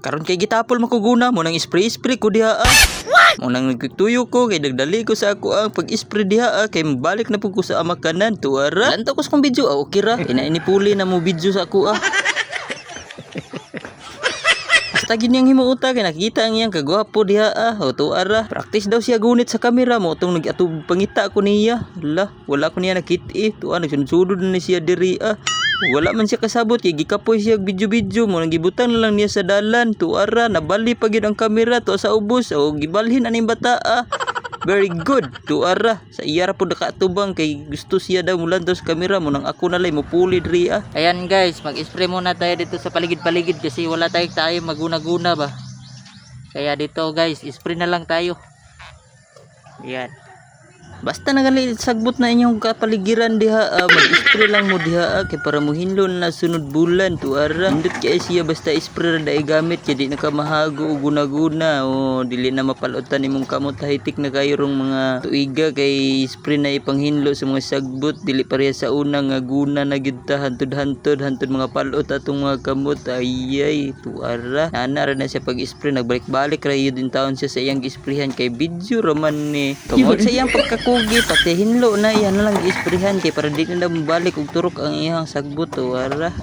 Karon kay gitapol makuguna mo nang spray ko diha mo nang nagtuyo ko kay nagdali ko sa ako ang pag-spray diha kay mabalik na pud ko sa amakanan tuara. Lantaw ko sa kong video okay ra. Kay nainipuli na mo video sa ako Basta ganyang himuuta kay nakita ang iyang kagwapo diha o tuara. Practice daw siya gunit sa kamera mo tong nag-atub pangita ko niya. Wala ko niya nakit tuwa nagsunod na siya diri Wala man siya kasabot kay gikapoy siya video mo nang gibutang na lang niya sa dalan tuara nabali pa gyud ang kamera to sa ubos o gibalhin aning bata Very good tuara sa iya ra pud nakatubang kay gusto siya daw mulan to sa kamera mo nang ako nalay mo puli diri Ayan guys, mag-spray muna tayo dito sa paligid-paligid kasi wala tayo maguna-guna ba. Kaya dito guys, spray na lang tayo. Ayan. Basta nagali sagbot na inyong kapaligiran diha mag-spray lang mo diha kay para mo hinlon na sunod bulan tuara. Hindot kay siya basta spray ra dai gamit kay di na ka mahago o guna-guna o dili na mapalutan imong kamot hitik na kayo rong mga tuiga kay spray na ipanghinlo sa mga sagbot dili pareha sa una nga guna na gyud ta hantod mga palot atong mga kamot ayay tuara. Ana ra na siya pag-spray nagbalik-balik ra yun din taon siya sa iyang isprayhan kay video raman ni tungod sa iyang pagkakugi pati hinlo na iyan na lang isprayhan kay para di na mabalik og turok ang iyang sagbot tuara.